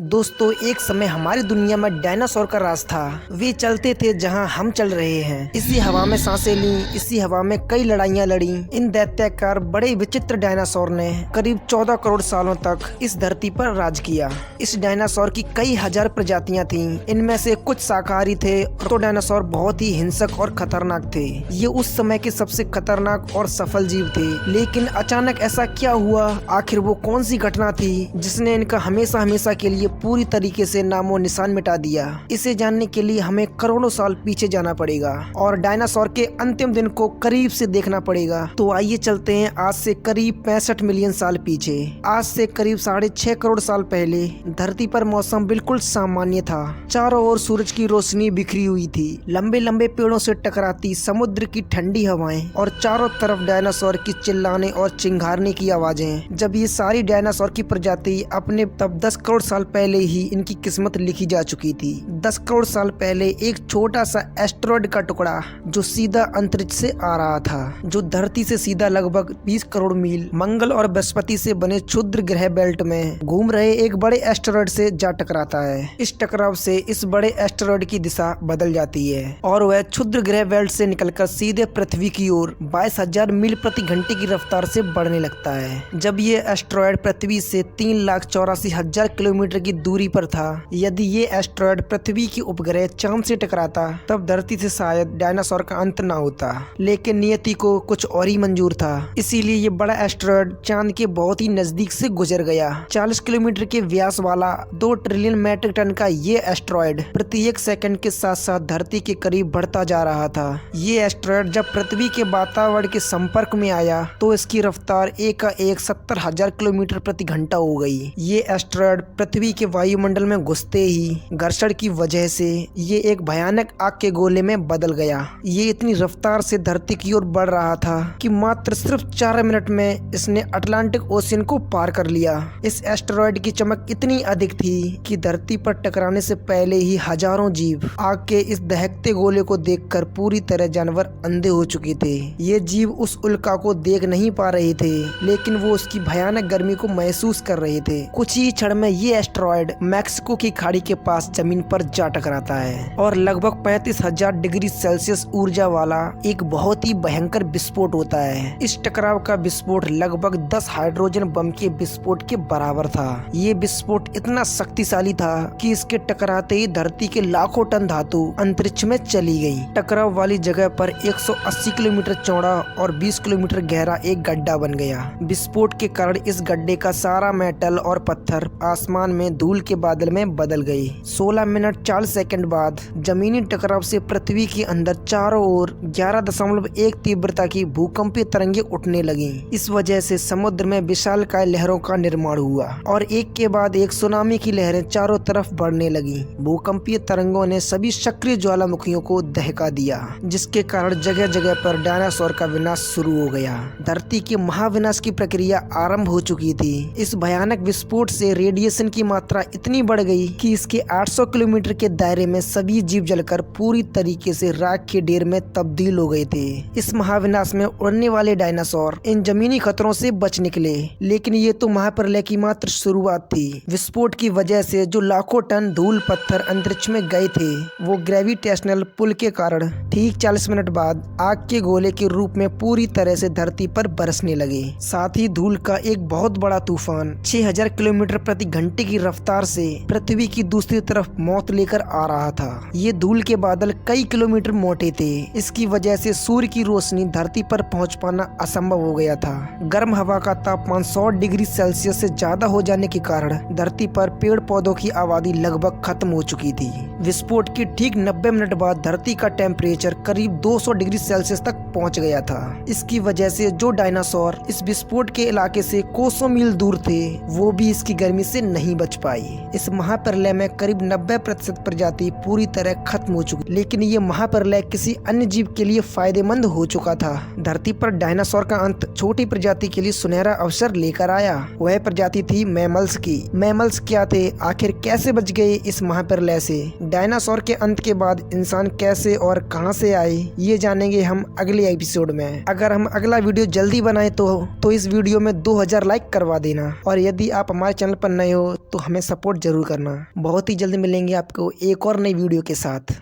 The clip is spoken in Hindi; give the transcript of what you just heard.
दोस्तों, एक समय हमारी दुनिया में डायनासोर का राज था। वे चलते थे जहां हम चल रहे हैं। इसी हवा में सांसें ली, इसी हवा में कई लड़ाइयां लड़ी। इन दैत्याकार बड़े विचित्र डायनासोर ने करीब 14 करोड़ सालों तक इस धरती पर राज किया। इस डायनासोर की कई हजार प्रजातियां थीं। इनमें से कुछ शाकाहारी थे तो डायनासोर बहुत ही हिंसक और खतरनाक थे। ये उस समय के सबसे खतरनाक और सफल जीव थे। लेकिन अचानक ऐसा क्या हुआ? आखिर वो कौन सी घटना थी जिसने इनका हमेशा हमेशा के लिए पूरी तरीके से नामो निशान मिटा दिया? इसे जानने के लिए हमें करोड़ों साल पीछे जाना पड़ेगा और डायनासोर के अंतिम दिन को करीब से देखना पड़ेगा। तो आइए चलते हैं आज से करीब 65 मिलियन साल पीछे। आज से करीब 6.5 करोड़ साल पहले धरती पर मौसम बिल्कुल सामान्य था। चारों ओर सूरज की रोशनी बिखरी हुई थी। लंबे लंबे पेड़ों से टकराती समुद्र की ठंडी हवाएं और चारों तरफ डायनासोर की चिल्लाने और चिंघारने की आवाजें। जब ये सारी डायनासोर की प्रजाति अपने तब 10 करोड़ साल पहले ही इनकी किस्मत लिखी जा चुकी थी। 10 करोड़ साल पहले एक छोटा सा एस्टेरॉयड का टुकड़ा जो सीधा अंतरिक्ष से आ रहा था, जो धरती से सीधा लगभग 20 करोड़ मील मंगल और बृहस्पति से बने क्षुद्र ग्रह बेल्ट में घूम रहे एक बड़े एस्टेरॉयड से जा टकराता है। इस टकराव से इस बड़े एस्टेरॉयड की दिशा बदल जाती है और वह क्षुद्र ग्रह बेल्ट से निकलकर सीधे पृथ्वी की ओर 22,000 मील प्रति घंटे की रफ्तार से बढ़ने लगता है। जब ये एस्टेरॉयड पृथ्वी से 3,84,000 किलोमीटर की दूरी पर था। यदि ये एस्टेरॉयड पृथ्वी की उपग्रह चांद से टकराता तब धरती से शायद डायनासोर का अंत ना होता। लेकिन नियति को कुछ और ही मंजूर था, इसीलिए ये बड़ा एस्टेरॉयड चांद के बहुत ही नजदीक से गुजर गया। 40 किलोमीटर के व्यास वाला 2 ट्रिलियन मैट्रिक टन का ये एस्टेरॉयड प्रत्येक सेकंड के साथ साथ धरती के करीब बढ़ता जा रहा था। ये एस्टेरॉयड जब पृथ्वी के वातावरण के संपर्क में आया तो इसकी रफ्तार एकाएक 70,000 किलोमीटर प्रति घंटा हो गई। ये एस्टेरॉयड पृथ्वी के वायुमंडल में घुसते ही घर्षण की वजह से ये एक भयानक आग के गोले में बदल गया। ये इतनी रफ्तार से धरती की ओर बढ़ रहा था कि मात्र सिर्फ 4 मिनट में इसने अटलांटिक ओशियन को पार कर लिया। इस एस्टेरॉयड की चमक इतनी अधिक थी कि धरती पर टकराने से पहले ही हजारों जीव आग के इस दहकते गोले को देखकर पूरी तरह जानवर अंधे हो चुके थे। ये जीव उस उल्का को देख नहीं पा रहे थे, लेकिन वो उसकी भयानक गर्मी को महसूस कर रहे थे। कुछ ही क्षण में ये एस्टेरॉयड मैक्सिको की खाड़ी के पास जमीन पर जा टकराता है और लगभग 35,000 डिग्री सेल्सियस ऊर्जा वाला एक बहुत ही भयंकर विस्फोट होता है। इस टकराव का विस्फोट लगभग 10 हाइड्रोजन बम के विस्फोट के बराबर था। ये विस्फोट इतना शक्तिशाली था कि इसके टकराते ही धरती के लाखों टन धातु अंतरिक्ष में चली गई। टकराव वाली जगह पर 180 किलोमीटर चौड़ा और 20 किलोमीटर गहरा एक गड्ढा बन गया। विस्फोट के कारण इस गड्ढे का सारा मेटल और पत्थर आसमान में धूल के बादल में बदल गई। 16 मिनट 40 सेकंड बाद जमीनी टकराव से पृथ्वी के अंदर चारों ओर 11.1 तीव्रता की भूकंपीय तरंगें उठने लगी। इस वजह से समुद्र में विशालकाय लहरों का निर्माण हुआ और एक के बाद एक सुनामी की लहरें चारों तरफ बढ़ने लगी। भूकंपीय तरंगों ने सभी सक्रिय ज्वालामुखियों को दहका दिया, जिसके कारण जगह जगह पर डायनासोर का विनाश शुरू हो गया। धरती के महाविनाश की प्रक्रिया आरंभ हो चुकी थी। इस भयानक विस्फोट से रेडिएशन की मात्रा इतनी बढ़ गई कि इसके 800 किलोमीटर के दायरे में सभी जीव जलकर पूरी तरीके से राख के ढेर में तब्दील हो गए थे। इस महाविनाश में उड़ने वाले डायनासोर इन जमीनी खतरों से बच निकले, लेकिन ये तो महाप्रलय की मात्र शुरुआत थी। विस्फोट की वजह से जो लाखों टन धूल पत्थर अंतरिक्ष में गए थे, वो ग्रेविटेशनल पुल के कारण ठीक 40 मिनट बाद आग के गोले के रूप में पूरी तरह से धरती पर बरसने लगे। साथ ही धूल का एक बहुत बड़ा तूफान 6,000 किलोमीटर प्रति घंटे की रफ्तार से पृथ्वी की दूसरी तरफ मौत लेकर आ रहा था। ये धूल के बादल कई किलोमीटर मोटे थे। इसकी वजह से सूर्य की रोशनी धरती पर पहुंच पाना असंभव हो गया था। गर्म हवा का तापमान 100 डिग्री सेल्सियस से ज्यादा हो जाने के कारण धरती पर पेड़ पौधों की आबादी लगभग खत्म हो चुकी थी। विस्फोट के ठीक 90 मिनट बाद धरती का टेम्परेचर करीब 200 डिग्री सेल्सियस तक पहुंच गया था। इसकी वजह से जो डायनासोर इस विस्फोट के इलाके से कोसों मील दूर थे, वो भी इसकी गर्मी से नहीं बच पाई। इस महाप्रलय में करीब 90% प्रजाति पूरी तरह खत्म हो चुकी, लेकिन ये महाप्रलय किसी अन्य जीव के लिए फायदेमंद हो चुका था। धरती पर डायनासोर का अंत छोटी प्रजाति के लिए सुनहरा अवसर लेकर आया। वह प्रजाति थी मैमल्स की। मैमल्स क्या थे, आखिर कैसे बच गए इस महाप्रलय से? डायनासोर के अंत के बाद इंसान कैसे और कहां से आए, ये जानेंगे हम अगले एपिसोड में। अगर हम अगला वीडियो जल्दी बनाए तो इस वीडियो में 2000 लाइक करवा देना, और यदि आप हमारे चैनल पर नए हो तो हमें हमें सपोर्ट जरूर करना। बहुत ही जल्द मिलेंगे आपको एक और नई वीडियो के साथ।